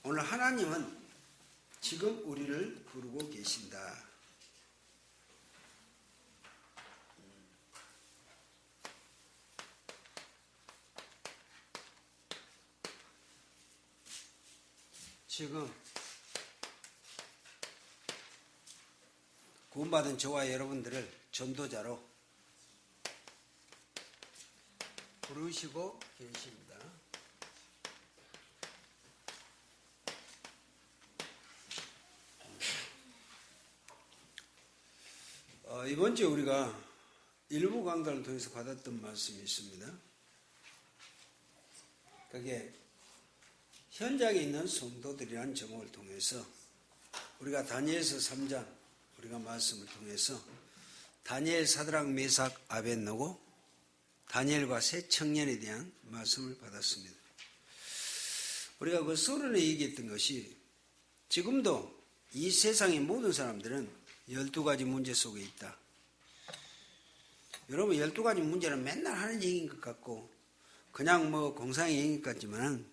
오늘 하나님은 지금 우리를 부르고 계신다. 지금 구원받은 저와 여러분들을 전도자로 부르시고 계십니다. 이번 주에 우리가 일부 강단을 통해서 받았던 말씀이 있습니다. 그게 현장에 있는 성도들이라는 제목을 통해서 우리가 다니엘서 3장 우리가 말씀을 통해서 다니엘, 사드락, 메삭, 아벳느고 다니엘과 세 청년에 대한 말씀을 받았습니다. 우리가 그 서론에 얘기했던 것이 지금도 이 세상의 모든 사람들은 12가지 문제 속에 있다. 여러분 12가지 문제는 맨날 하는 얘기인 것 같고 그냥 공상의 얘기인 것 같지만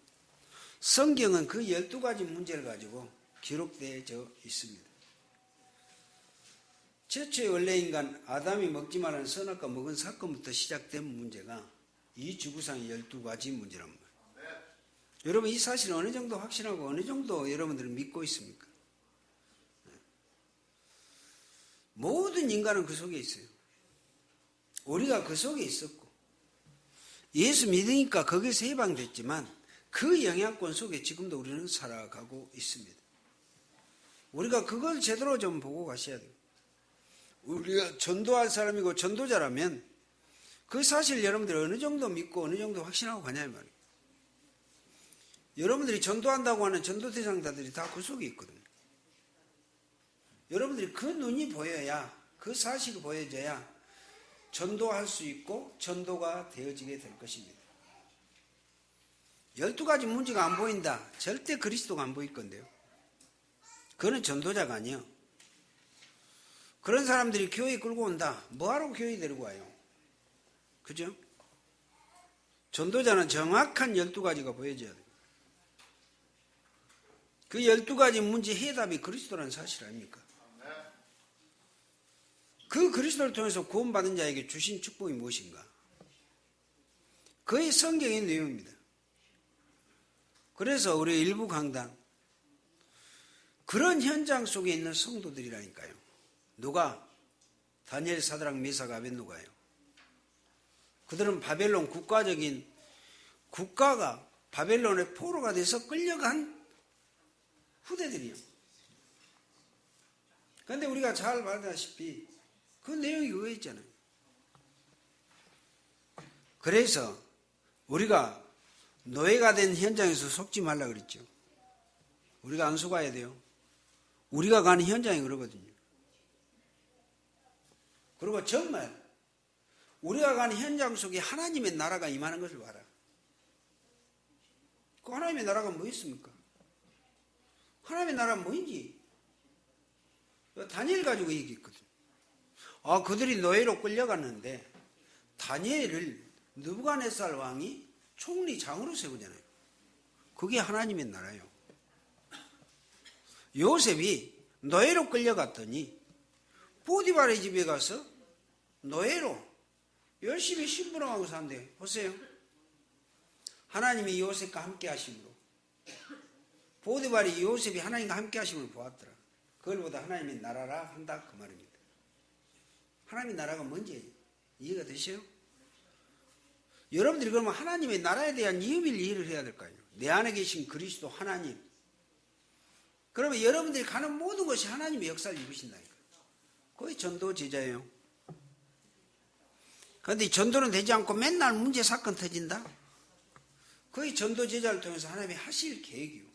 성경은 그 12가지 문제를 가지고 기록되어 있습니다. 최초의 원래 인간 아담이 먹지 말라는 선악과 먹은 사건부터 시작된 문제가 이 지구상의 12가지 문제란 말이에요. 여러분 이 사실을 어느 정도 확신하고 어느 정도 여러분들은 믿고 있습니까? 모든 인간은 그 속에 있어요. 우리가 그 속에 있었고 예수 믿으니까 거기서 해방됐지만 그 영향권 속에 지금도 우리는 살아가고 있습니다. 우리가 그걸 제대로 좀 보고 가셔야 돼요. 우리가 전도할 사람이고 전도자라면 그 사실 여러분들이 어느 정도 믿고 어느 정도 확신하고 가냐 이 말이에요. 여러분들이 전도한다고 하는 전도 대상자들이 다 그 속에 있거든요. 여러분들이 그 눈이 보여야 그 사실이 보여져야 전도할 수 있고 전도가 되어지게 될 것입니다. 12가지 문제가 안 보인다. 절대 그리스도가 안 보일 건데요. 그거는 전도자가 아니에요. 그런 사람들이 교회에 끌고 온다. 뭐하러 교회에 데리고 와요? 그죠? 전도자는 정확한 12가지가 보여져야 돼요. 그 12가지 문제 해답이 그리스도라는 사실 아닙니까? 그 그리스도를 통해서 구원받은 자에게 주신 축복이 무엇인가? 그의 성경의 내용입니다. 그래서 우리 일부 강단 그런 현장 속에 있는 성도들이라니까요. 누가? 다니엘, 사드락, 메삭, 아벳느고예요. 그들은 바벨론 국가적인 국가가 바벨론의 포로가 돼서 끌려간 후대들이요. 그런데 우리가 잘 알다시피 그 내용이 그거 있잖아요. 그래서 우리가 노예가 된 현장에서 속지 말라 그랬죠. 우리가 안 속아야 돼요. 우리가 가는 현장이 그러거든요. 그리고 정말 우리가 가는 현장 속에 하나님의 나라가 임하는 것을 봐라. 그 하나님의 나라가 뭐였습니까? 하나님의 나라가 뭐인지 다니엘 가지고 얘기했거든요. 그들이 노예로 끌려갔는데 다니엘을 느부갓네살 왕이 총리장으로 세우잖아요. 그게 하나님의 나라예요. 요셉이 노예로 끌려갔더니 보디발의 집에 가서 노예로 열심히 심부름하고 산대요. 보세요. 하나님이 요셉과 함께 하심으로 보디발이 요셉이 하나님과 함께 하심을 보았더라. 그걸 보다 하나님의 나라라 한다 그 말입니다. 하나님의 나라가 뭔지 이해가 되세요? 여러분들이 그러면 하나님의 나라에 대한 이해를 해야 될 거 아니에요. 내 안에 계신 그리스도 하나님. 그러면 여러분들이 가는 모든 것이 하나님의 역사를 입으신다니까요. 그게 전도 제자예요. 그런데 전도는 되지 않고 맨날 문제 사건 터진다? 그게 전도 제자를 통해서 하나님이 하실 계획이요.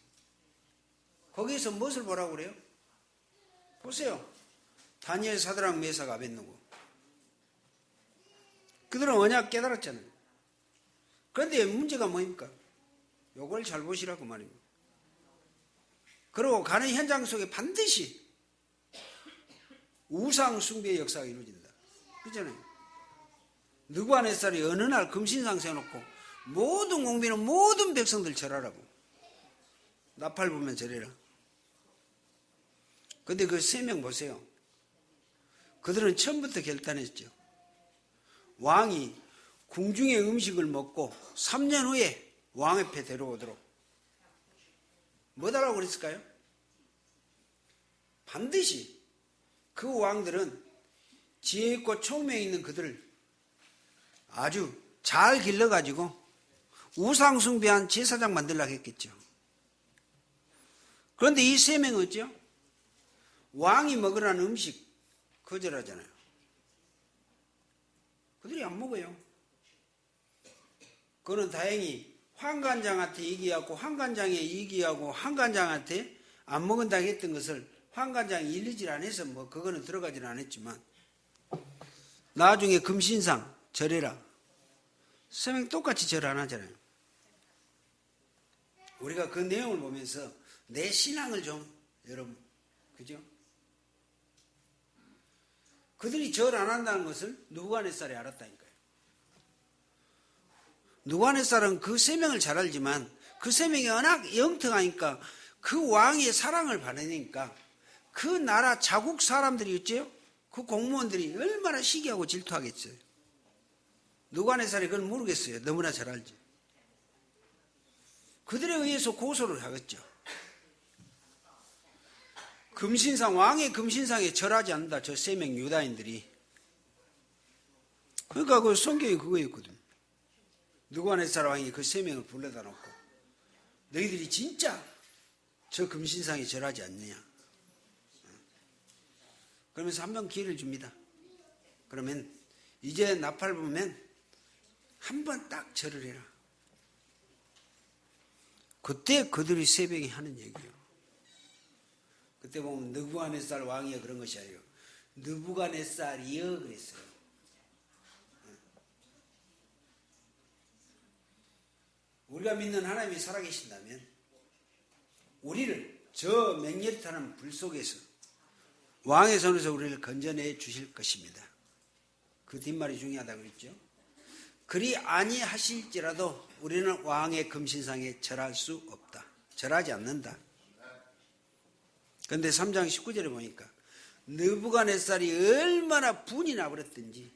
거기에서 무엇을 보라고 그래요? 보세요. 다니엘, 사드락, 메삭, 아벳느고. 그들은 언약 깨달았잖아요. 그런데 문제가 뭐입니까? 요걸 잘 보시라고 말입니다. 그리고 가는 현장 속에 반드시 우상 숭배의 역사가 이루어진다. 그렇잖아요. 느부갓네살이 어느 날 금신상 세워놓고 모든 공비는 모든 백성들 절하라고. 나팔 불면 절해라. 근데 그 3명 보세요. 그들은 처음부터 결단했죠. 왕이 궁중의 음식을 먹고 3년 후에 왕 앞에 데려오도록. 뭐 달라고 그랬을까요? 반드시 그 왕들은 지혜 있고 총명이 있는 그들을 아주 잘 길러가지고 우상숭배한 제사장 만들려고 했겠죠. 그런데 이 3명은 어찌요? 왕이 먹으라는 음식 거절하잖아요. 그들이 안 먹어요. 그거는 다행히 환관장한테 얘기하고 환관장에 얘기하고 환관장한테 안 먹은다고 했던 것을 환관장이 일리질 않아서 뭐 그거는 들어가지는 않았지만 나중에 금신상 절해라. 3명 똑같이 절 안 하잖아요. 우리가 그 내용을 보면서 내 신앙을 좀 여러분 그죠? 그들이 절 안 한다는 것을 느부갓네살이 알았다니까요. 느부갓네살은 그 3명을 잘 알지만 그 3명이 워낙 영특하니까 그 왕의 사랑을 받으니까 그 나라 자국 사람들이 있죠? 그 공무원들이 얼마나 시기하고 질투하겠어요. 느부갓네살이 그걸 모르겠어요. 너무나 잘 알죠. 그들에 의해서 고소를 하겠죠. 금신상, 왕의 금신상에 절하지 않는다. 저 3명 유다인들이. 그러니까 그 성경이 그거였거든. 느부갓네살 왕이 그 3명을 불러다 놓고 너희들이 진짜 저 금신상에 절하지 않느냐. 그러면서 한 번 기회를 줍니다. 그러면 이제 나팔 보면 한 번 딱 절을 해라. 그때 그들이 새벽에 하는 얘기예요. 그때 보면 느부갓네살 왕이여 그런 것이 아니에요. 느부갓네살이여 그랬어요. 우리가 믿는 하나님이 살아계신다면 우리를 저 맹렬히 타는 불 속에서 왕의 손에서 우리를 건져내 주실 것입니다. 그 뒷말이 중요하다고 그랬죠. 그리 아니하실지라도 우리는 왕의 금신상에 절할 수 없다. 절하지 않는다. 그런데 3장 19절에 보니까 느부갓네살이 얼마나 분이 나버렸든지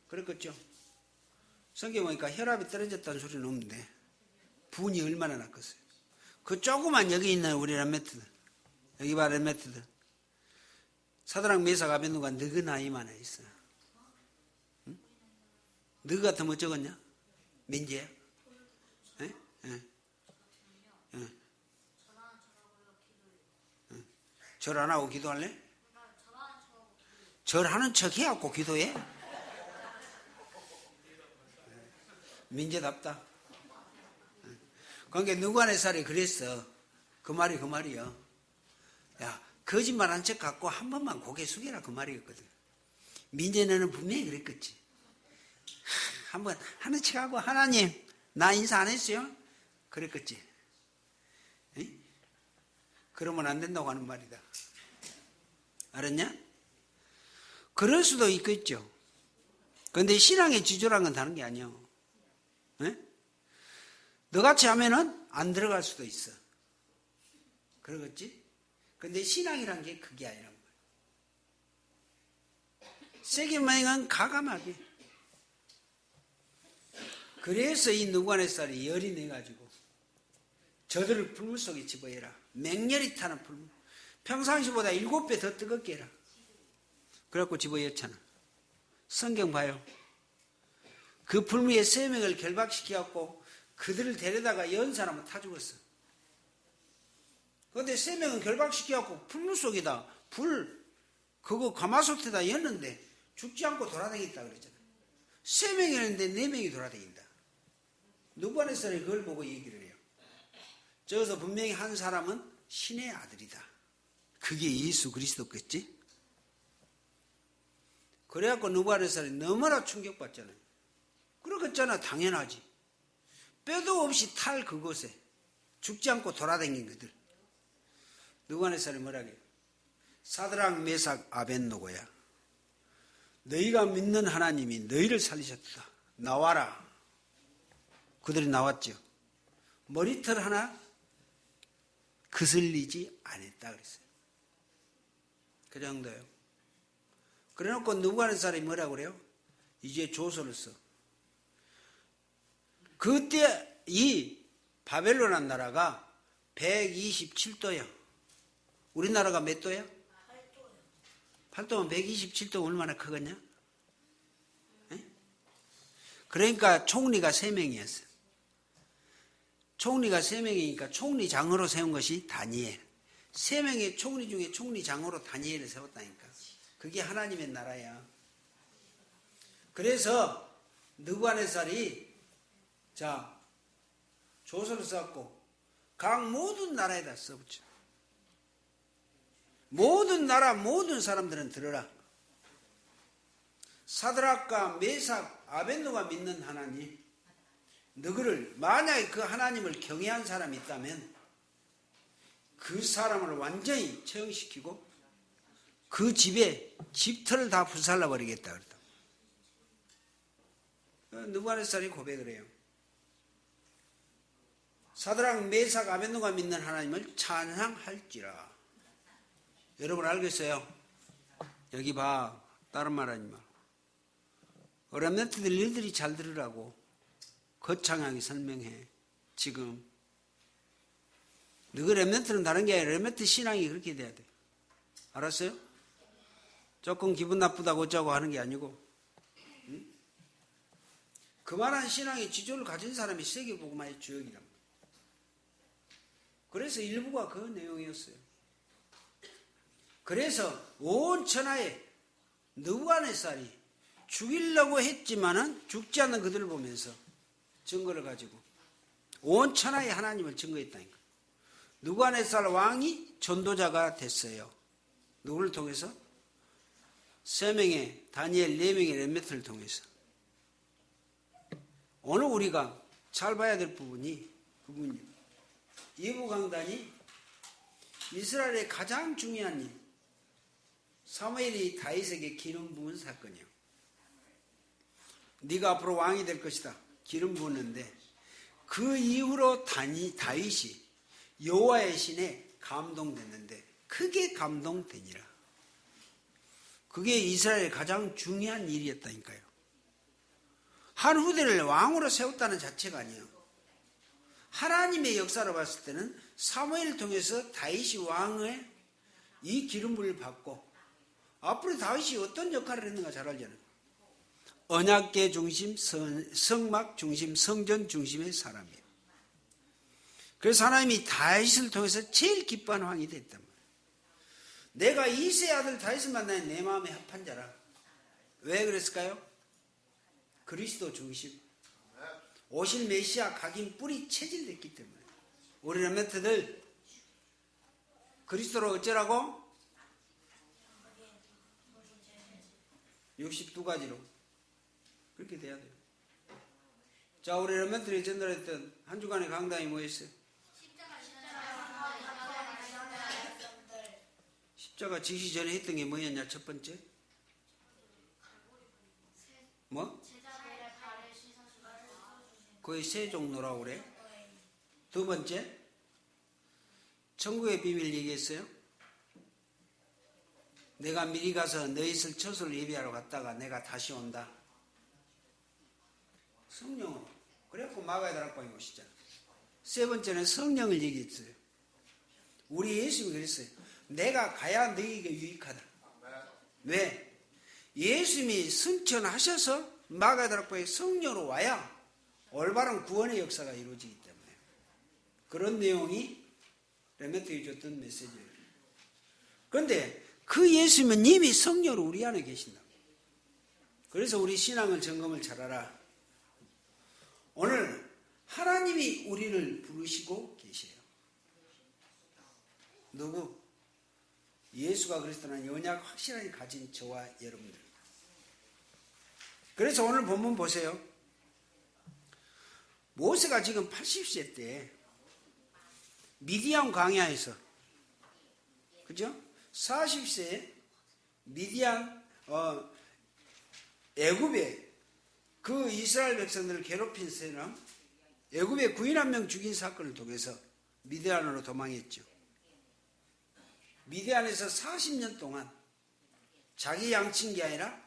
그랬겠죠. 성경에 보니까 혈압이 떨어졌다는 소리는 없는데 분이 얼마나 났겠어요. 그 조그만 여기 있는 우리 람메트들 여기 봐 람메트들 사드락 메삭 아벤누가 너그 나이만 있어. 응? 너그 같으면 어쩌겠냐? 민재야? 예? 예. 예. 절 안 하고 기도할래? 절하는 척 해갖고 기도해? 민재답다. 그러니까 느부갓네살이 그랬어. 그 말이요. 야, 거짓말한 척 갖고 한 번만 고개 숙여라 그 말이었거든. 민재는 분명히 그랬겠지. 한번 하는 척하고 하나님 나 인사 안 했어요? 그랬겠지. 에? 그러면 안 된다고 하는 말이다. 알았냐? 그럴 수도 있겠죠. 그런데 신앙의 지조란 건 다른 게 아니야. 에? 너같이 하면은 안 들어갈 수도 있어. 그러겠지? 근데 신앙이란 게 그게 아니란 말이야. 세게 만행은 가감하게. 그래서 이 느부갓네살이 열이 내가지고 저들을 풀물 속에 집어해라. 맹렬히 타는 풀물. 평상시보다 7배 더 뜨겁게 해라. 그래갖고 집어였잖아. 성경 봐요. 그 풀무에 3명을 결박시켜갖고 그들을 데려다가 연 사람은 타 죽었어. 그런데 3명은 결박시켜갖고 풀물 속에다 그거 가마솥에다 였는데 죽지 않고 돌아다녔다 그랬잖아. 3명이었는데 4명이 돌아다닌다. 느부갓네살이 그걸 보고 얘기를 해요. 저기서 분명히 한 사람은 신의 아들이다. 그게 예수 그리스도겠지? 그래갖고 느부갓네살이 너무나 충격받잖아요. 그러겠잖아. 당연하지. 뼈도 없이 탈 그곳에 죽지 않고 돌아다닌 그들. 느부갓네살이 뭐라고 해요? 사드락 메삭 아벤노고야. 너희가 믿는 하나님이 너희를 살리셨다. 나와라. 그들이 나왔죠. 머리털 하나 거슬리지 않았다 그랬어요. 그 정도예요. 그래놓고 느부갓네살이 뭐라고 그래요? 이제 조서를 써. 그때 이 바벨론한 나라가 127도야. 우리나라가 몇 도야? 8도면 127도 얼마나 크겠냐? 에? 그러니까 총리가 3명이었어요. 총리가 3명이니까 총리장으로 세운 것이 다니엘. 3명의 총리 중에 총리장으로 다니엘을 세웠다니까. 그게 하나님의 나라야. 그래서 느부갓네살이 자 조서를 썼고 각 모든 나라에다 써붙여. 모든 나라 모든 사람들은 들어라. 사드락과 메삭 아벳노가 믿는 하나님, 너희를 만약에 그 하나님을 경외한 사람이 있다면 그 사람을 완전히 처형시키고 그 집에 집터를 다 불살라 버리겠다 그랬다. 느부갓네살이 고백을 해요. 사드락 메삭 아벳노가 믿는 하나님을 찬양할지라. 여러분 알겠어요? 여기 봐. 다른 말 하지 마. 렘넌트들 너희들이 잘 들으라고 거창하게 설명해. 지금 너희 렘넌트는 다른 게 아니라 렘넌트 신앙이 그렇게 돼야 돼. 알았어요? 조금 기분 나쁘다고 어쩌고 하는 게 아니고, 응? 그만한 신앙의 지조를 가진 사람이 세계복음화의 주역이란 말이에요. 그래서 일부가 그 내용이었어요. 그래서 온 천하에 느부갓네살이 죽이려고 했지만은 죽지 않는 그들을 보면서 증거를 가지고 온 천하에 하나님을 증거했다니까. 느부갓네살 왕이 전도자가 됐어요. 누구를 통해서? 3명의 다니엘 4명의 렘넌트를 통해서. 오늘 우리가 잘 봐야 될 부분이 그 부분이에요. 예부 강단이 이스라엘의 가장 중요한 일, 사무엘이 다윗에게 기름 부은 사건이요. 네가 앞으로 왕이 될 것이다. 기름 부었는데 그 이후로 다윗이 여호와의 신에 감동됐는데 크게 감동되니라. 그게 이스라엘의 가장 중요한 일이었다니까요. 한 후대를 왕으로 세웠다는 자체가 아니에요. 하나님의 역사로 봤을 때는 사무엘을 통해서 다윗이 왕의 이 기름부를 받고 앞으로 다윗이 어떤 역할을 했는가 잘 알잖아요. 언약궤 중심, 성막 중심, 성전 중심의 사람이에요. 그래서 하나님이 다윗을 통해서 제일 기뻐하는 왕이 됐단 말이에요. 내가 이새의 아들 다윗을 만나니 내 마음에 합한 자라. 왜 그랬을까요? 그리스도 중심. 오실 메시아 각인 뿔이 체질됐기 때문에. 우리 렘넌트들 그리스도로 어쩌라고? 62가지로 그렇게 돼야 돼요. 자, 우리 렘넌트들이 전달했던 한 주간의 강단이 뭐였어요? 십자가 지시 전에 했던 게 뭐였냐? 첫 번째 뭐? 거의 세 종로라고 그래. 두 번째 천국의 비밀 얘기했어요. 내가 미리 가서 너희 있을 처소를 예비하러 갔다가 내가 다시 온다. 성령으로. 그래갖고 마가의 다락방에 오시잖아. 세 번째는 성령을 얘기했어요. 우리 예수님이 그랬어요. 내가 가야 너희에게 유익하다. 왜? 예수님이 승천하셔서 마가의 다락방에 성령으로 와야 올바른 구원의 역사가 이루어지기 때문에. 그런 내용이 렘넌트에 줬던 메시지예요. 그런데 그 예수님은 이미 성령으로 우리 안에 계신다. 그래서 우리 신앙을 점검을 잘하라. 오늘 하나님이 우리를 부르시고 계세요. 누구? 예수가 그리스도라는 연약 확실하게 가진 저와 여러분들. 그래서 오늘 본문 보세요. 모세가 지금 80세 때 미디안 광야에서, 그죠? 40세에 미디안 애굽에 그 이스라엘 백성들을 괴롭힌 사람, 애굽에 구인 한 명 죽인 사건을 통해서 미디안으로 도망했죠. 미디안에서 40년 동안 자기 양친 게 아니라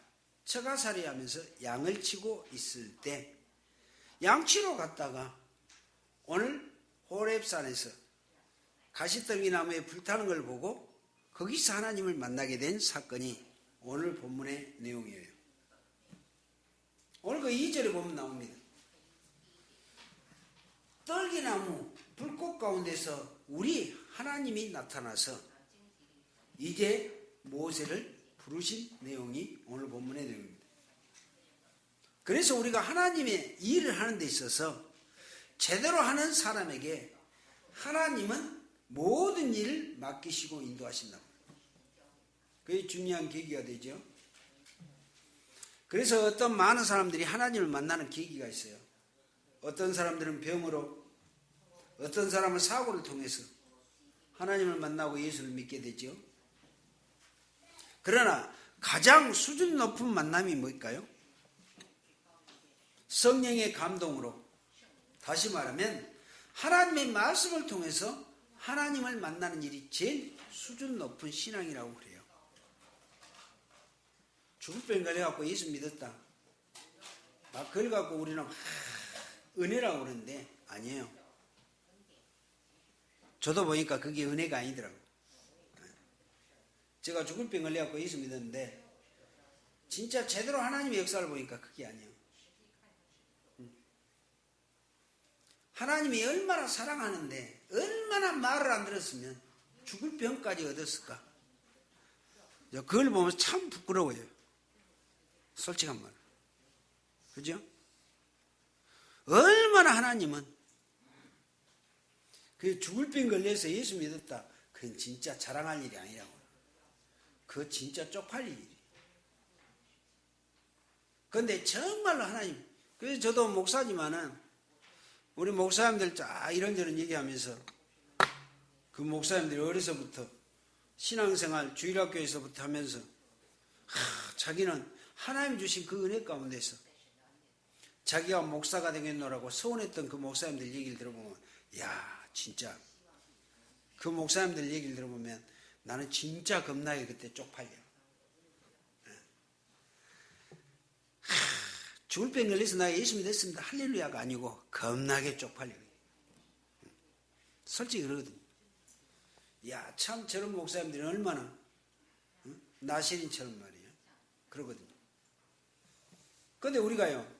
처가살이 하면서 양을 치고 있을 때 양치러 갔다가 오늘 호렙산에서 가시떨기 나무에 불타는 걸 보고 거기서 하나님을 만나게 된 사건이 오늘 본문의 내용이에요. 오늘 그 2절에 보면 나옵니다. 떨기나무 불꽃 가운데서 우리 하나님이 나타나서 이제 모세를 부르신 내용이 오늘 본문의 내용입니다. 그래서 우리가 하나님의 일을 하는 데 있어서 제대로 하는 사람에게 하나님은 모든 일을 맡기시고 인도하신다. 그게 중요한 계기가 되죠. 그래서 어떤 많은 사람들이 하나님을 만나는 계기가 있어요. 어떤 사람들은 병으로, 어떤 사람은 사고를 통해서 하나님을 만나고 예수를 믿게 되죠. 그러나 가장 수준 높은 만남이 뭘까요? 성령의 감동으로, 다시 말하면 하나님의 말씀을 통해서 하나님을 만나는 일이 제일 수준 높은 신앙이라고 그래요. 죽을 병 걸려갖고 예수 믿었다. 막 그걸 갖고 우리는 은혜라고 그러는데 아니에요. 저도 보니까 그게 은혜가 아니더라고요. 제가 죽을 병 걸려갖고 예수 믿었는데 진짜 제대로 하나님의 역사를 보니까 그게 아니에요. 하나님이 얼마나 사랑하는데 얼마나 말을 안 들었으면 죽을 병까지 얻었을까? 그걸 보면서 참 부끄러워요. 솔직한 말. 그죠? 얼마나 하나님은 그 죽을 병 걸려서 예수 믿었다. 그건 진짜 자랑할 일이 아니라고. 그거 진짜 쪽팔릴 일이에요. 그런데 정말로 하나님, 그래서 저도 목사지만은 우리 목사님들 쫙 이런저런 얘기하면서 그 목사님들이 어려서부터 신앙생활 주일학교에서부터 하면서 자기는 하나님 주신 그 은혜 가운데서 자기가 목사가 되겠노라고 서운했던 그 목사님들 얘기를 들어보면 야 진짜 그 목사님들 얘기를 들어보면 나는 진짜 겁나게 그때 쪽팔려. 죽을 병 걸려서 나 예수 믿었습니다. 할렐루야가 아니고 겁나게 쪽팔려. 솔직히 그러거든요. 야, 참 저런 목사님들이 얼마나 나시린처럼 말이에요. 그러거든요. 그런데 우리가요.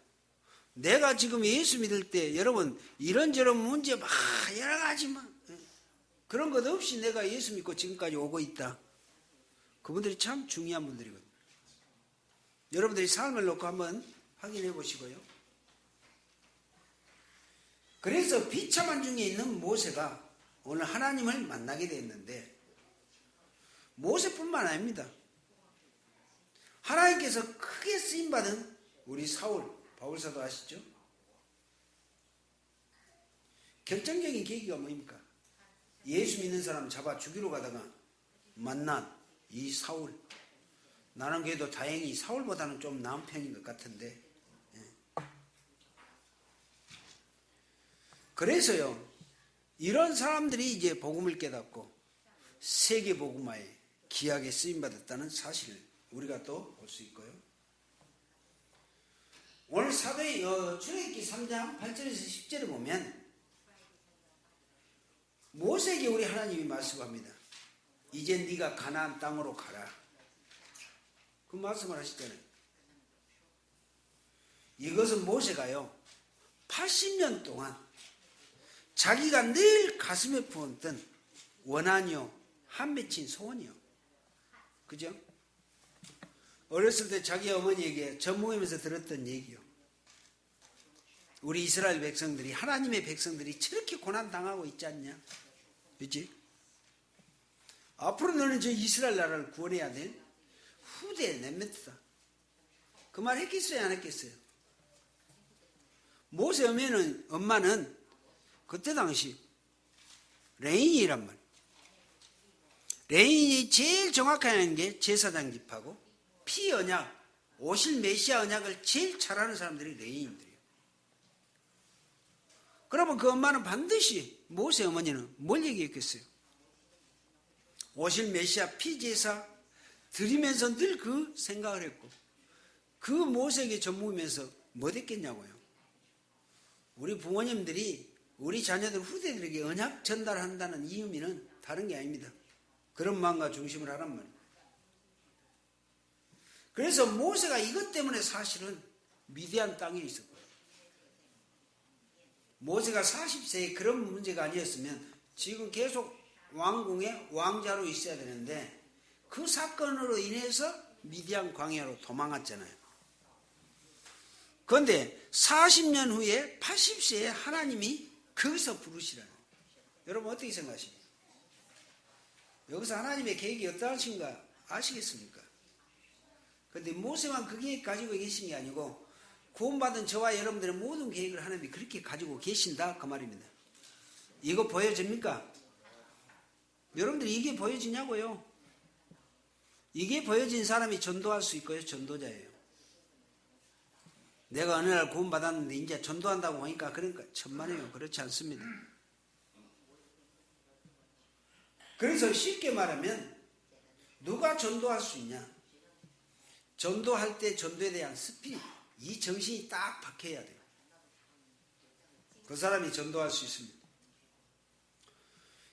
내가 지금 예수 믿을 때 여러분 이런저런 문제 막 여러 가지 막 그런 것 없이 내가 예수 믿고 지금까지 오고 있다. 그분들이 참 중요한 분들이거든요. 여러분들이 삶을 놓고 한번 확인해 보시고요. 그래서 비참한 중에 있는 모세가 오늘 하나님을 만나게 됐는데 모세뿐만 아닙니다. 하나님께서 크게 쓰임받은 우리 사울, 바울사도 아시죠? 결정적인 계기가 뭡니까? 예수 믿는 사람 잡아 죽이러 가다가 만난 이 사울. 나는 그래도 다행히 사울보다는 좀 나은 편인 것 같은데 그래서요 이런 사람들이 이제 복음을 깨닫고 세계 복음화에 귀하게 쓰임받았다는 사실을 우리가 또 볼 수 있고요. 오늘 출애굽기 3장 8절에서 10절에 보면 모세에게 우리 하나님이 말씀합니다. 이제 네가 가나안 땅으로 가라. 그 말씀을 하시잖아요. 이것은 모세가요 80년 동안 자기가 늘 가슴에 품었던 원한이요 한 맺힌 소원이요. 그죠? 어렸을 때 자기 어머니에게 전무하면서 들었던 얘기요. 우리 이스라엘 백성들이 하나님의 백성들이 저렇게 고난당하고 있지 않냐? 그렇지? 앞으로 너는 저 이스라엘 나라를 구원해야 돼. 후대에 냅니다. 그 말 했겠어요? 안 했겠어요? 모세 엄마는 그때 당시 레인이란 말. 레인이 제일 정확하게 하는 게 제사장 집하고 피 언약, 오실 메시아 언약을 제일 잘하는 사람들이 레인들이에요. 그러면 그 엄마는 반드시 모세 어머니는 뭘 얘기했겠어요? 오실 메시아 피제사 드리면서 늘 그 생각을 했고 그 모세에게 젖먹으면서 뭐 됐겠냐고요. 우리 부모님들이 우리 자녀들 후대들에게 언약 전달한다는 이 의미는 다른 게 아닙니다. 그런 마음과 중심을 하란 말이에요. 그래서 모세가 이것 때문에 사실은 미디안 땅에 있었고요. 모세가 40세에 그런 문제가 아니었으면 지금 계속 왕궁의 왕자로 있어야 되는데 그 사건으로 인해서 미디안 광야로 도망갔잖아요. 그런데 40년 후에 80세에 하나님이 거기서 부르시라는 거예요. 여러분 어떻게 생각하십니까? 여기서 하나님의 계획이 어떠하신가 아시겠습니까? 그런데 모세만 그 계획 가지고 계신 게 아니고 구원받은 저와 여러분들의 모든 계획을 하나님이 그렇게 가지고 계신다 그 말입니다. 이거 보여집니까? 여러분들이 이게 보여지냐고요? 이게 보여진 사람이 전도할 수 있고요. 전도자예요. 내가 어느 날 구원받았는데 이제 전도한다고 하니까 그러니까 천만에요. 그렇지 않습니다. 그래서 쉽게 말하면 누가 전도할 수 있냐? 전도할 때 전도에 대한 스피릿, 이 정신이 딱 박혀야 돼요. 그 사람이 전도할 수 있습니다.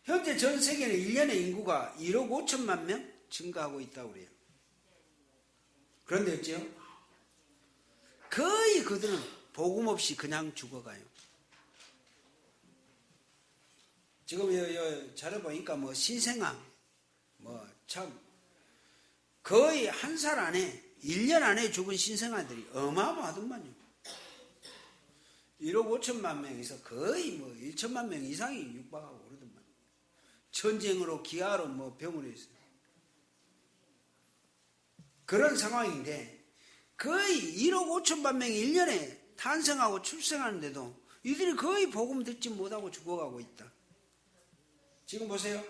현재 전 세계는 1년의 인구가 1억 5천만 명 증가하고 있다고 그래요. 그런데 어째요? 거의 그들은 복음 없이 그냥 죽어가요. 지금 자료 보니까 뭐 신생아, 뭐 참 거의 한 살 안에 1년 안에 죽은 신생아들이 어마어마하더만요. 1억 5천만 명에서 거의 뭐 1천만 명 이상이 육박하고 그러더만. 전쟁으로 기아로 뭐 병으로 있어요. 그런 상황인데 거의 1억 5천만 명이 1년에 탄생하고 출생하는데도 이들이 거의 복음 듣지 못하고 죽어가고 있다. 지금 보세요.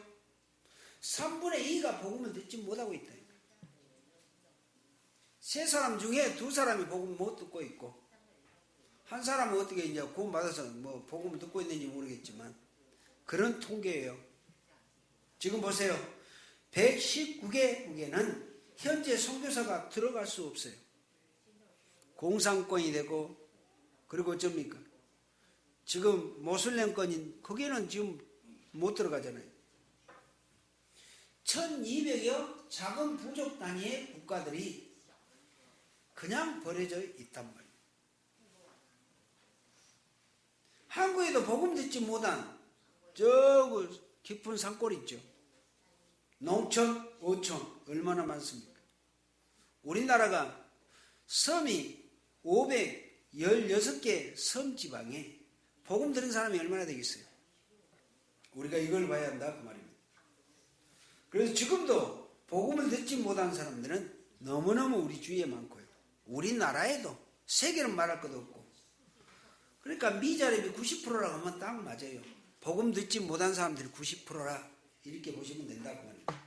3분의 2가 복음을 듣지 못하고 있다. 세 사람 중에 두 사람이 복음 못 듣고 있고 한 사람은 어떻게 이제 구원받아서 뭐 복음을 듣고 있는지 모르겠지만 그런 통계예요. 지금 보세요. 119개국에는 현재 선교사가 들어갈 수 없어요. 공산권이 되고 그리고 어쩝니까? 지금 모슬렘권인 거기는 지금 못 들어가잖아요. 1200여 작은 부족 단위의 국가들이 그냥 버려져 있단 말이에요. 한국에도 복음 듣지 못한 저 깊은 산골 있죠. 농촌, 어촌 얼마나 많습니까? 우리나라가 섬이 516개 섬 지방에 복음 들은 사람이 얼마나 되겠어요? 우리가 이걸 봐야 한다 그 말입니다. 그래서 지금도 복음을 듣지 못한 사람들은 너무너무 우리 주위에 많고요. 우리나라에도 세계는 말할 것도 없고. 그러니까 미자립이 90%라고 하면 딱 맞아요. 복음 듣지 못한 사람들이 90%라 이렇게 보시면 된다 그 말입니다.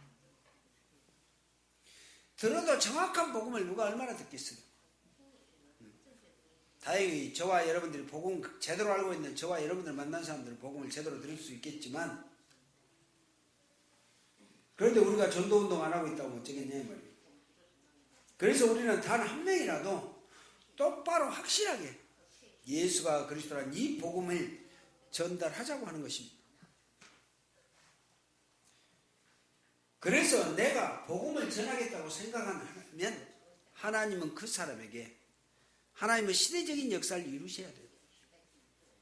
들어도 정확한 복음을 누가 얼마나 듣겠어요? 다행히 저와 여러분들이 복음 제대로 알고 있는 저와 여러분들 만난 사람들은 복음을 제대로 들을 수 있겠지만 그런데 우리가 전도운동 안 하고 있다고 어쩌겠냐 이 말이에요. 그래서 우리는 단 한 명이라도 똑바로 확실하게 예수가 그리스도라는 이 복음을 전달하자고 하는 것입니다. 그래서 내가 복음을 전하겠다고 생각하면 하나님은 그 사람에게 하나님은 시대적인 역사를 이루셔야 돼요.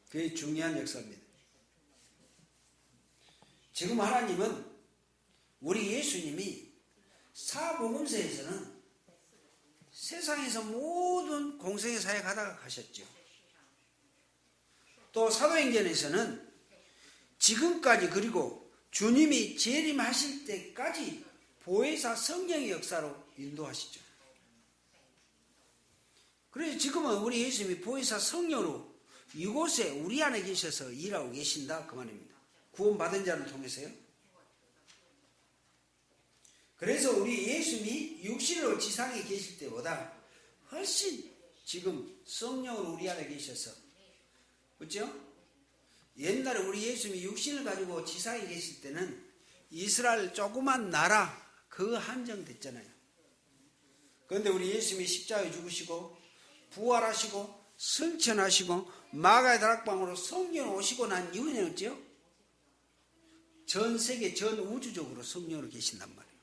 그게 중요한 역사입니다. 지금 하나님은 우리 예수님이 사복음서에서는 세상에서 모든 공생의 사역 하다가 가셨죠. 또 사도행전에서는 지금까지 그리고 주님이 재림하실 때까지 보혜사 성령의 역사로 인도하시죠. 그래서 지금은 우리 예수님이 보혜사 성령으로 이곳에 우리 안에 계셔서 일하고 계신다 그 말입니다. 구원받은 자를 통해서요. 그래서 우리 예수님이 육신으로 지상에 계실 때보다 훨씬 지금 성령으로 우리 안에 계셔서 그렇죠? 옛날에 우리 예수님이 육신을 가지고 지상에 계실 때는 이스라엘 조그만 나라 그 한정됐잖아요. 그런데 우리 예수님이 십자가에 죽으시고 부활하시고 승천하시고 마가의 다락방으로 성령 오시고 난 이후에는 어째요? 전 세계 전 우주적으로 성령으로 계신단 말이에요.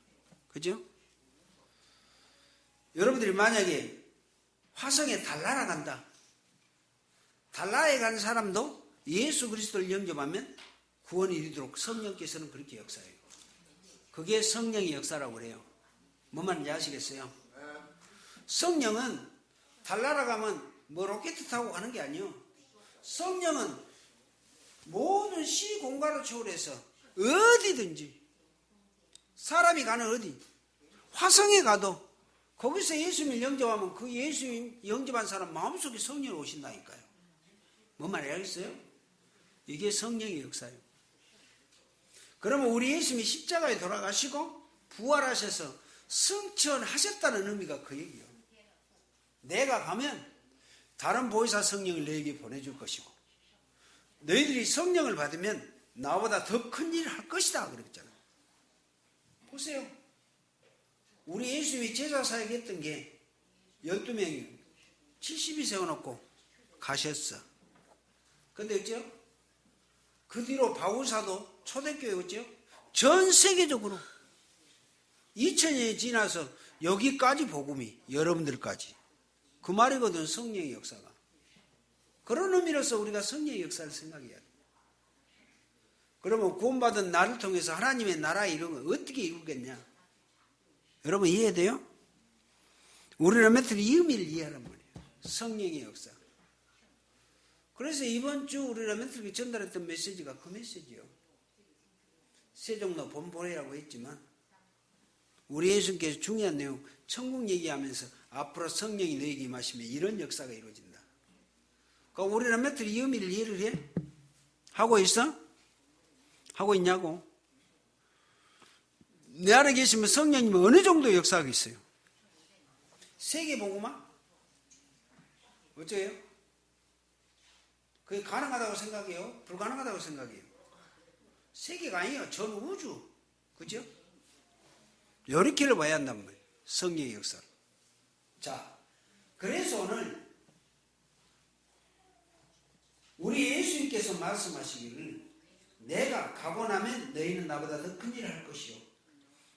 그죠? 여러분들이 만약에 화성에 달 날아간다. 달나라에 간 사람도 예수 그리스도를 영접하면 구원이 이르도록 성령께서는 그렇게 역사해요. 그게 성령의 역사라고 그래요. 뭔 말인지 아시겠어요? 성령은 달 날아가면 뭐 로켓 타고 가는 게 아니에요. 성령은 모든 시 공간을 초월해서 어디든지 사람이 가는 어디 화성에 가도 거기서 예수님을 영접하면 그 예수님 영접한 사람 마음속에 성령이 오신다니까요. 뭔 말인지 알겠어요? 이게 성령의 역사예요. 그러면 우리 예수님이 십자가에 돌아가시고 부활하셔서 승천하셨다는 의미가 그 얘기예요. 내가 가면 다른 보혜사 성령을 너에게 보내줄 것이고 너희들이 성령을 받으면 나보다 더 큰 일을 할 것이다 그랬잖아요. 보세요. 우리 예수님이 제자 사역했던 게 12명이 70이 세워놓고 가셨어. 근데 어째요? 그 뒤로 바울사도 초대교회 어째요? 전 세계적으로 2000년이 지나서 여기까지 복음이 여러분들까지 그 말이거든. 성령의 역사가. 그런 의미로서 우리가 성령의 역사를 생각해야 돼. 그러면 구원받은 나를 통해서 하나님의 나라 이런 거 어떻게 이루겠냐? 여러분 이해돼요? 우리는 몇 이 의미를 이해하란 말이에요. 성령의 역사. 그래서 이번 주 우리 라멘트를 전달했던 메시지가 그 메시지예요. 세종로 본보례라고 했지만 우리 예수님께서 중요한 내용 천국 얘기하면서 앞으로 성령이 너에게 임하시면 이런 역사가 이루어진다. 그러니까 우리 라멘트를 이 의미를 이해를 해? 하고 있어? 하고 있냐고? 내 안에 계시면 성령님은 어느 정도 역사가 있어요? 세계복음화? 어째요? 그게 가능하다고 생각해요? 불가능하다고 생각해요? 세계가 아니에요. 전 우주. 그죠? 이렇게를 봐야 한단 말이에요. 성령의 역사를. 자, 그래서 오늘 우리 예수님께서 말씀하시기를 내가 가고 나면 너희는 나보다 더 큰 일을 할 것이요.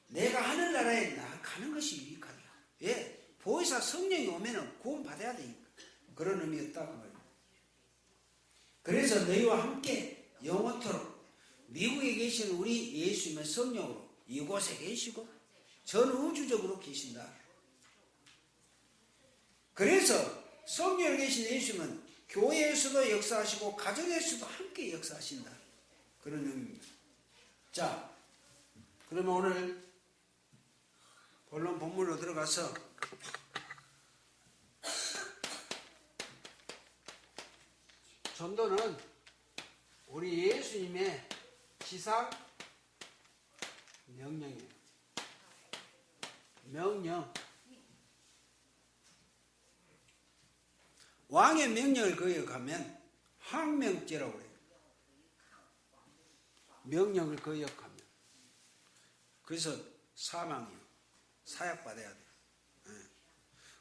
내가 하늘나라에 나가는 것이 유익하다. 예, 보혜사 성령이 오면 구원 받아야 되니까. 그런 의미였다 그 말이에요. 그래서 너희와 함께 영원토록 미국에 계신 우리 예수님은 성령으로 이곳에 계시고 전 우주적으로 계신다. 그래서 성령에 계신 예수님은 교회에서도 역사하시고 가정에서도 함께 역사하신다. 그런 의미입니다. 자, 그러면 오늘 본론 본문으로 들어가서 전도는 우리 예수님의 지상 명령이에요. 명령. 왕의 명령을 거역하면 항명죄라고 해요. 명령을 거역하면. 그래서 사망이에요. 사약받아야 돼요.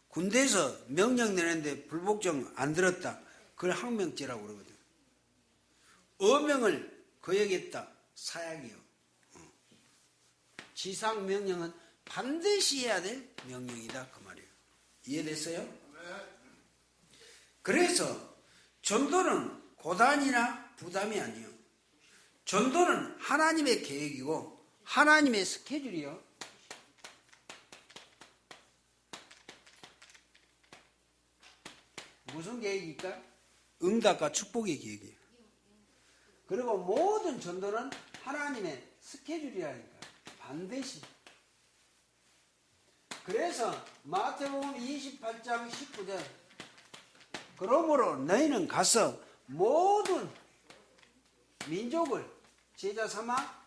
군대에서 명령 내는데 불복종 안 들었다. 그걸 항명죄라고 그러거든. 어명을 거역했다. 사약이요. 지상 명령은 반드시 해야 될 명령이다. 그 말이에요. 이해됐어요? 그래서 전도는 고단이나 부담이 아니에요. 전도는 하나님의 계획이고 하나님의 스케줄이요. 무슨 계획일까? 응답과 축복의 계획이에요. 그리고 모든 전도는 하나님의 스케줄이라니까. 반드시. 그래서 마태복음 28장 19절 그러므로 너희는 가서 모든 민족을 제자 삼아.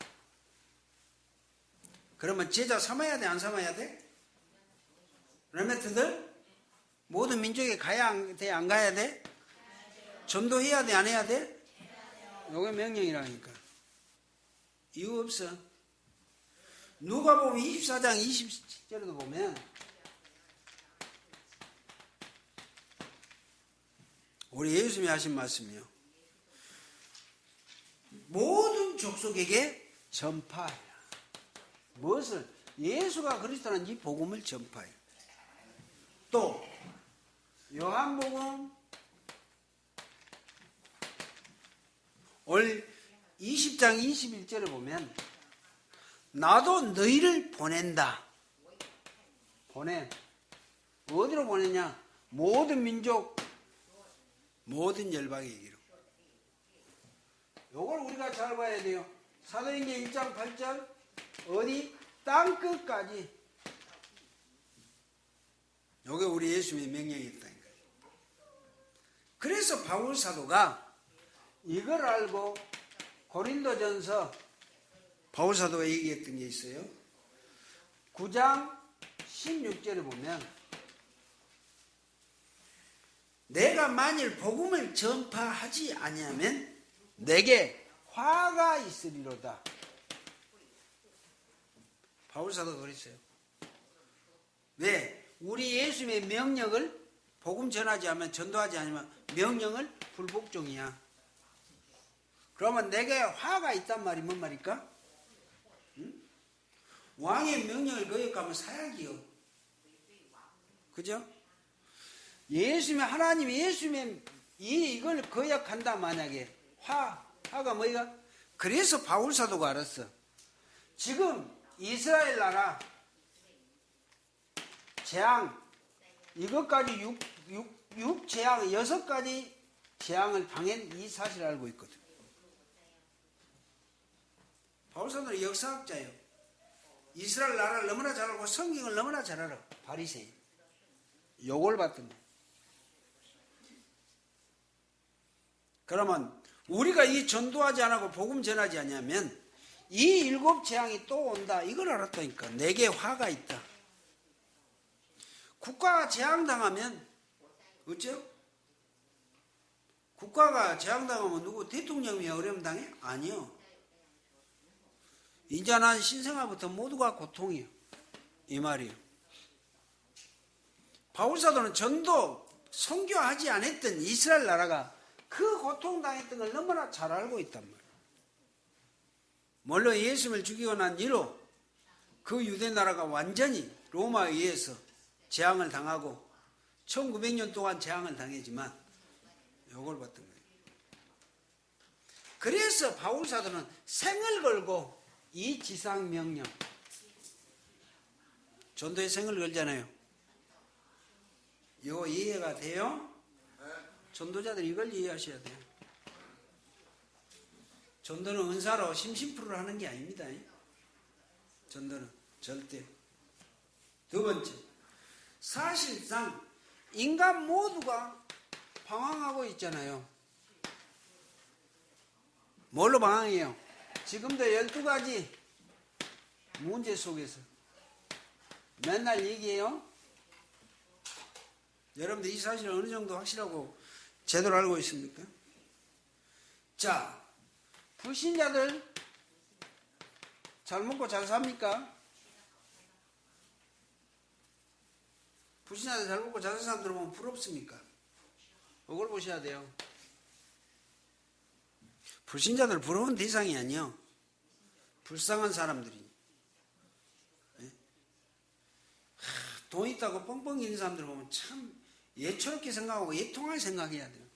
그러면 제자 삼아야 돼? 안 삼아야 돼? 레메트들 모든 민족에 가야 돼? 안 가야 돼? 전도해야 돼? 안 해야 돼? 요게 명령이라니까. 이유 없어. 누가복음 24장 20절에도 보면 우리 예수님이 하신 말씀이요. 모든 족속에게 전파하라. 무엇을? 예수가 그리스도라는 이 복음을 전파해요. 또 요한복음 오늘 20장 21절에 보면 나도 너희를 보낸다. 보내. 어디로 보내냐? 모든 민족, 모든 열방에게로. 요걸 우리가 잘 봐야 돼요. 사도행전 1장 8절 어디? 땅끝까지. 요게 우리 예수님의 명령이었다니까요. 그래서 바울 사도가 이걸 알고 고린도전서 바울 사도가 얘기했던 게 있어요. 9장 16절에 보면 내가 만일 복음을 전파하지 아니하면 내게 화가 있으리로다. 바울 사도가 그랬어요. 왜? 우리 예수님의 명령을 복음 전하지 않으면, 전도하지 않으면 명령을 불복종이야. 그러면 내게 화가 있단 말이 뭔 말일까? 응? 왕의 명령을 거역하면 사약이요. 그죠? 하나님이 예수님의 이걸 거역한다 만약에 화가 뭐가? 그래서 바울 사도가 알았어. 지금 이스라엘 나라 재앙 이것까지 6재앙 6가지 재앙을 당한 이 사실을 알고 있거든. 바울 사도는 역사학자예요. 이스라엘 나라를 너무나 잘 알고 성경을 너무나 잘 알아. 바리새인. 요걸 봤던데. 그러면 우리가 이 전도하지 않고 복음 전하지 않냐면 이 7 재앙이 또 온다. 이걸 알았다니까. 내게 화가 있다. 국가가 재앙당하면 어째요? 국가가 재앙당하면 누구 대통령이 어려움 당해? 아니요. 이제 난 신생아부터 모두가 고통이에요. 이 말이에요. 바울사도는 전도 선교하지 않았던 이스라엘 나라가 그 고통당했던 걸 너무나 잘 알고 있단 말이에요. 물론 예수님을 죽이고 난 이후로 그 유대 나라가 완전히 로마에 의해서 재앙을 당하고 1900년 동안 재앙을 당했지만 이걸 봤던 거예요. 그래서 바울사도는 생을 걸고 이 지상명령 전도에 생을 걸잖아요. 이거 이해가 돼요? 전도자들이 이걸 이해하셔야 돼요. 전도는 은사로 심심풀이를 하는 게 아닙니다. 전도는 절대. 두 번째, 사실상 인간 모두가 방황하고 있잖아요. 뭘로 방황해요? 지금도 12가지 문제 속에서 맨날 얘기해요. 여러분들 이 사실을 어느 정도 확실하고 제대로 알고 있습니까? 자, 불신자들 잘 먹고 잘 삽니까? 불신자들 잘 먹고 잘 사는 사람들 보면 부럽습니까? 그걸 보셔야 돼요. 불신자들 부러운 대상이 아니요. 불쌍한 사람들이. 네? 돈 있다고 뻥뻥 있는 사람들 보면 참 예초롭게 생각하고 예통하게 생각해야 돼요.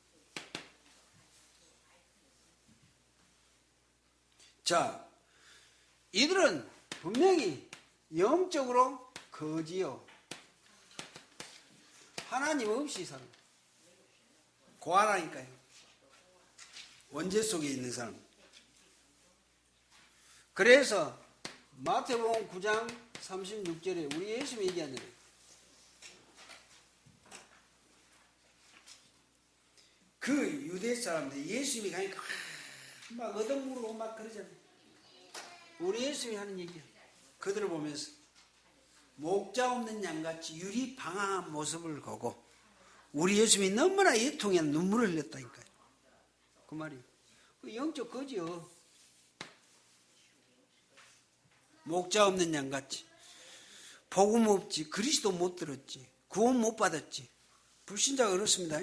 자, 이들은 분명히 영적으로 거지요. 하나님 없이 사는 고아라니까요. 원죄 속에 있는 사람. 그래서 마태복음 9장 36절에 우리 예수님이 얘기하잖아요. 그 유대 사람들 예수님이 가니까 막 얻어물고 막 그러잖아요. 우리 예수님이 하는 얘기야. 그들을 보면서 목자 없는 양같이 유리 방황한 모습을 보고 우리 예수님이 너무나 애통해 눈물을 흘렸다니까요. 그 말이에요. 영적 거지요. 목자 없는 양같이. 복음 없지. 그리스도 못 들었지. 구원 못 받았지. 불신자가 그렇습니다.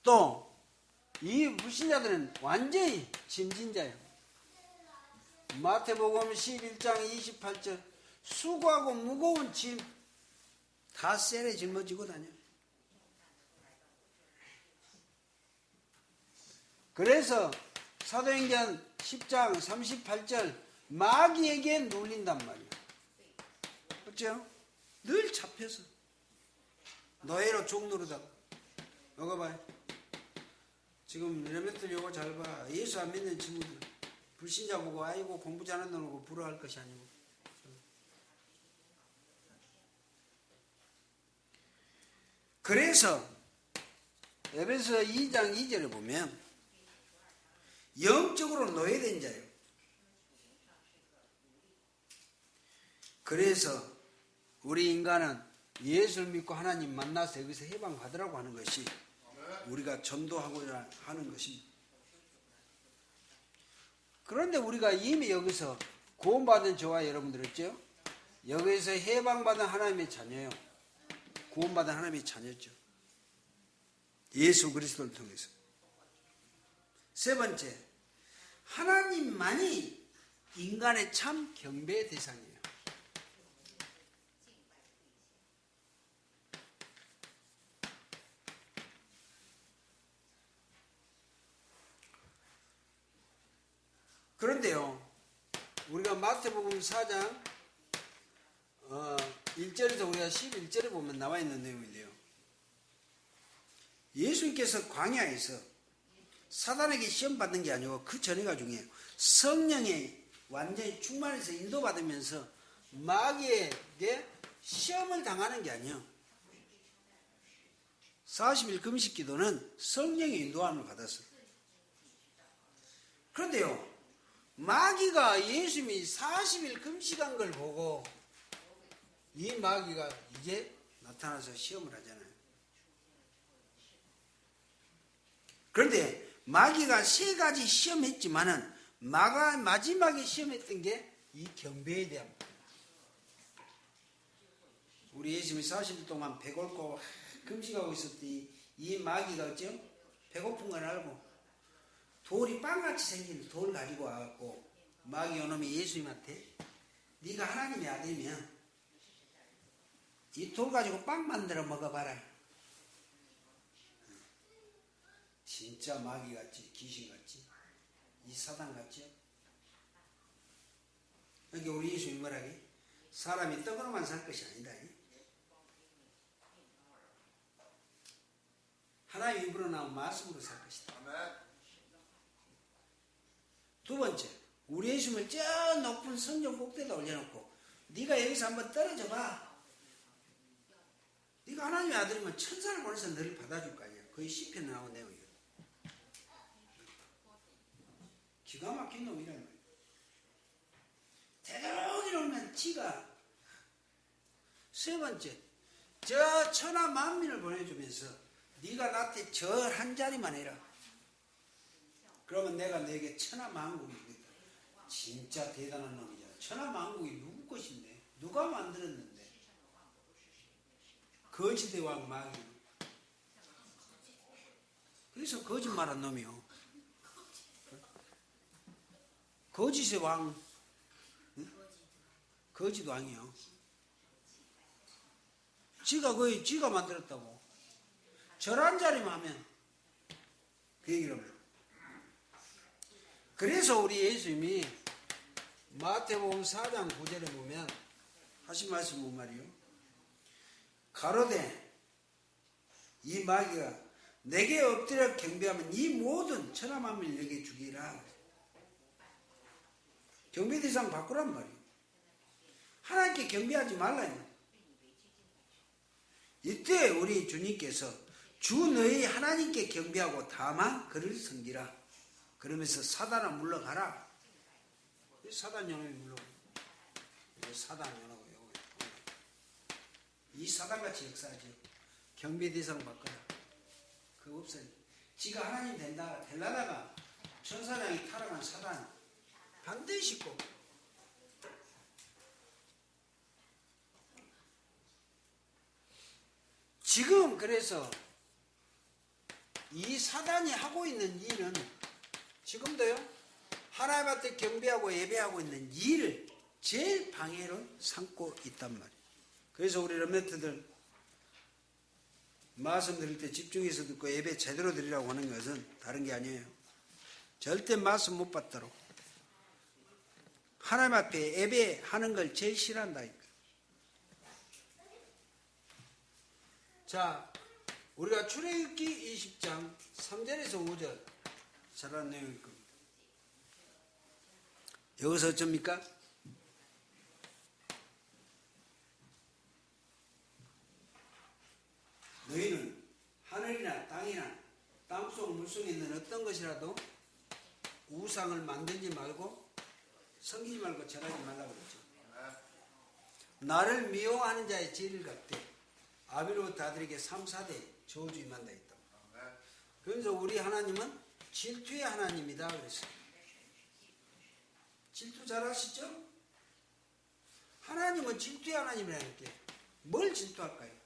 또 이 불신자들은 완전히 짐진자예요. 마태복음 11장 28절 수고하고 무거운 짐 다 셀에 짊어지고 다녀. 그래서 사도행전 10장 38절 마귀에게 눌린단 말이에요. 그렇죠? 늘 잡혀서 노예로 종노릇하고. 이거 봐요. 지금 여러분들 이거 잘 봐. 예수 안 믿는 친구들 불신자 보고 아이고 공부 잘한다고 부러워할 것이 아니고. 그래서 에베소 2장 2절에 보면 영적으로 노예된 자예요. 그래서 우리 인간은 예수를 믿고 하나님 만나서 여기서 해방받으라고 하는 것이 우리가 전도하고자 하는 것입니다. 그런데 우리가 이미 여기서 구원받은 저와 여러분들 있죠? 여기서 해방받은 하나님의 자녀예요. 구원받은 하나님의 자녀죠. 예수 그리스도를 통해서. 세 번째, 하나님만이 인간의 참 경배의 대상이에요. 그런데요, 우리가 마태복음 4장 1절에서 우리가 11절에 보면 나와 있는 내용인데요. 예수님께서 광야에서 사단에게 시험 받는 게 아니고 그 전에가 중요해요. 성령에 완전히 충만해서 인도받으면서 마귀에게 시험을 당하는 게 아니에요. 40일 금식 기도는 성령의 인도함을 받았어요. 그런데요, 마귀가 예수님이 40일 금식한 걸 보고 이 마귀가 이제 나타나서 시험을 하잖아요. 그런데 마귀가 세 가지 시험했지만은 마지막에 시험했던 게 이 경배에 대한 겁니다. 우리 예수님이 40일 동안 배고프고 금식하고 있었더니 이 마귀가 어쩌요? 배고픈 걸 알고 돌이 빵같이 생긴 돌 가지고 와갖고 마귀 요놈이 예수님한테 네가 하나님의 아들이면 이 돌 가지고 빵 만들어 먹어봐라. 진짜 마귀 같지, 귀신 같지, 이 사단 같지. 여기 우리 예수님 뭐라게? 사람이 떡으로만 살 것이 아니다. 하나님 입으로 나온 말씀으로 살 것이다. 두 번째, 우리 예수님을 저 높은 성전 꼭대기에 올려놓고 네가 여기서 한번 떨어져 봐. 네가 하나님의 아들이면 천사를 보내서 너를 받아줄 거 아니야. 거의 시편에 나온 내용이에요. 기가 막힌 놈이란 말이에요. 되도록이 오면 지가. 세 번째, 저 천하 만민을 보내주면서 네가 나한테 절 한 자리만 해라. 그러면 내가 너에게 천하 만국이 있겠다. 진짜 대단한 놈이잖아. 천하 만국이 누구 것인데? 누가 만들었는데? 거짓의 왕 마귀. 그래서 거짓말한 놈이요. 거짓의 왕, 거짓 왕이요. 지가 거의 지가 만들었다고. 절한 자리만 하면 그 얘기를 합니다. 그래서 우리 예수님이 마태복음 4장 9절에 보면 하신 말씀이 뭔 말이요? 가로되 이 마귀가 내게 엎드려 경배하면 이 모든 천하 만민을 내게 주기라. 경배 대상 바꾸란 말이에요. 하나님께 경배하지 말라요. 이때 우리 주님께서 주 너희 하나님께 경배하고 다만 그를 섬기라. 그러면서 사단아 물러가라. 사단 요놈이 물러가요. 사단 요놈이 이 사단같이 역사하죠. 경배 대상 바꿔라. 그거 없어요. 지가 하나님 된다, 되려다가 천사장이 타락한 사단, 반드시 꼭. 지금 그래서 이 사단이 하고 있는 일은 지금도요, 하나님 앞에 경배하고 예배하고 있는 일을 제일 방해로 삼고 있단 말이에요. 그래서 우리 렘넌트들 말씀 드릴 때 집중해서 듣고 예배 제대로 드리라고 하는 것은 다른 게 아니에요. 절대 말씀 못 받도록 하나님 앞에 예배하는 걸 제일 싫어한다니까. 자, 우리가 출애굽기 20장 3절에서 5절 잘하는 내용일 겁니다. 여기서 어쩝니까? 너희는 하늘이나 땅이나 땅속 물속에 있는 어떤 것이라도 우상을 만들지 말고 섬기지 말고 절하지 말라고 그랬죠. 나를 미워하는 자의 죄를 갚되 아비로부터 아들에게 3, 4대 저주 임한다 했다. 그래서 우리 하나님은 질투의 하나님이다 그랬어요. 질투 잘 아시죠? 하나님은 질투의 하나님이라니까. 뭘 질투할까요?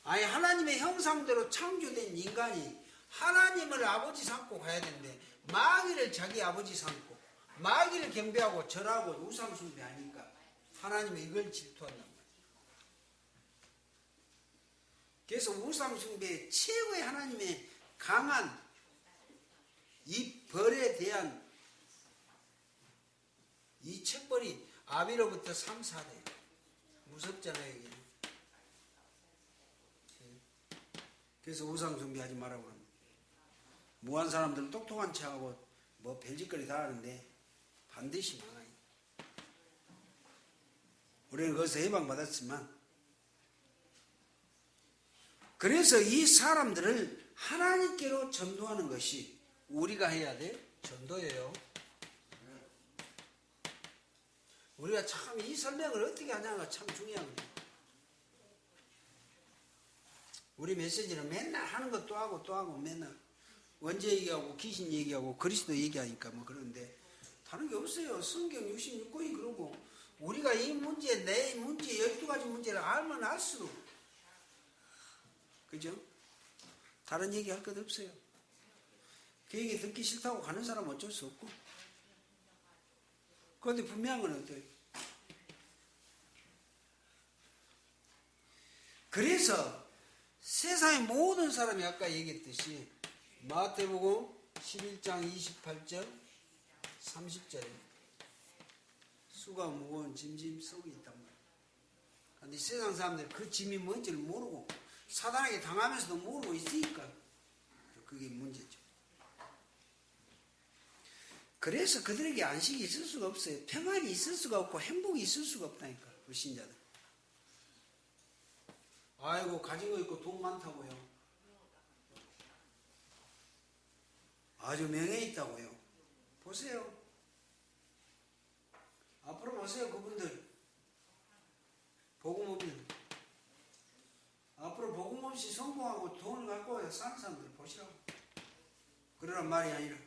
아니, 하나님의 형상대로 창조된 인간이 하나님을 아버지 삼고 가야 되는데 마귀를 자기 아버지 삼고 마귀를 경배하고 절하고 우상 숭배하니까 하나님은 이걸 질투한단 말이에요. 그래서 우상 숭배의 최고의 하나님의 강한 이 벌에 대한 이 책벌이 아비로부터 3, 4대 무섭잖아요. 이게. 그래서 우상 숭배하지 말라고 합니다. 무한 사람들은 똑똑한 척하고 뭐 별짓거리 다 하는데 반드시 망해요. 우리는 거기서 해방받았지만, 그래서 이 사람들을 하나님께로 전도하는 것이 우리가 해야 될 전도예요. 우리가 참 이 설명을 어떻게 하냐가 참 중요한 거예요. 우리 메시지는 맨날 하는 것 또 하고 또 하고 맨날 원죄 얘기하고 귀신 얘기하고 그리스도 얘기하니까 뭐 그러는데 다른 게 없어요. 성경 66권이 그러고 우리가 이 문제, 내 문제, 12가지 문제를 알면 알수록, 그죠? 다른 얘기 할 것 없어요. 그 얘기 듣기 싫다고 가는 사람은 어쩔 수 없고. 그런데 분명한 건 어때요? 그래서 세상의 모든 사람이 아까 얘기했듯이 마태복음 11장 28절 30절에 수가 무거운 짐 속에 있단 말이에요. 그런데 세상 사람들이 그 짐이 뭔지를 모르고 사단에게 당하면서도 모르고 있으니까 그게 문제죠. 그래서 그들에게 안식이 있을 수가 없어요. 평안이 있을 수가 없고 행복이 있을 수가 없다니까, 불신자들. 아이고, 가진 거 있고 돈 많다고요. 아주 명예 있다고요. 보세요. 앞으로 보세요, 그분들. 복음 없는. 앞으로 복음 없이 성공하고 돈을 갖고 사는 사람들 보시라고. 그러란 말이 아니라.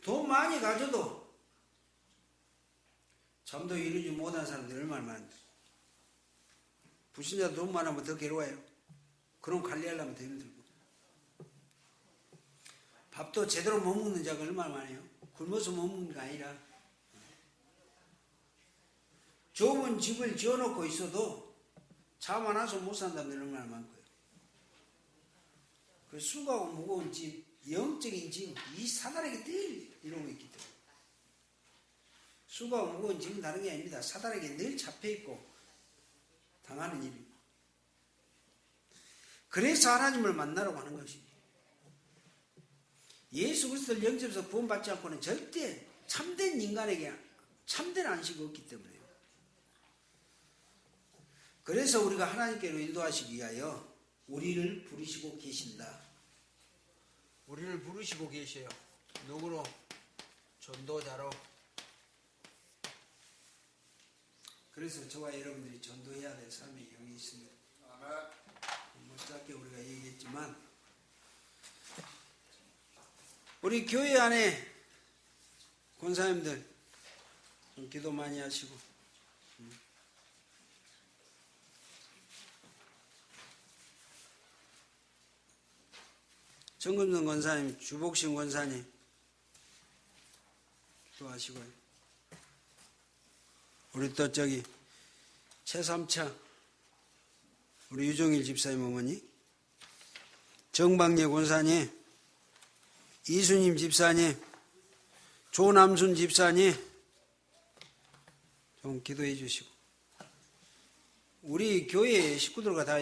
돈 많이 가져도 잠도 이루지 못한 사람들이 얼마나 많은데. 불신자 돈 많으면 더 괴로워요. 그럼 관리하려면 더 힘들고. 밥도 제대로 못 먹는 자가 얼마나 많아요. 굶어서 못 먹는 게 아니라. 좋은 집을 지어놓고 있어도 잠 안 와서 못 산다는 데 얼마나 많고요. 그 수고하고 무거운 집, 영적인 집, 이 사단에게 늘 이러고 있기 때문에. 수고하고 무거운 집은 다른 게 아닙니다. 사단에게 늘 잡혀있고 당하는 일입니다. 그래서 하나님을 만나러 가는 것입니다. 예수 그리스도를 영접해서 구원받지 않고는 절대 참된 인간에게 참된 안식이 없기 때문에요. 그래서 우리가 하나님께로 인도하시기 위하여 우리를 부르시고 계신다. 우리를 부르시고 계셔요. 누구로? 전도자로. 그래서 저와 여러분들이 전도해야 될 삶의 영이 있습니다. 뭐 짧게 우리가 얘기했지만 우리 교회 안에 권사님들 좀 기도 많이 하시고, 정금성 권사님, 주복신 권사님 기도하시고요. 우리 또 저기 최삼차 우리 유종일 집사님 어머니, 정박예 권사님, 이수님 집사님, 조남순 집사님 좀 기도해 주시고, 우리 교회 식구들과 다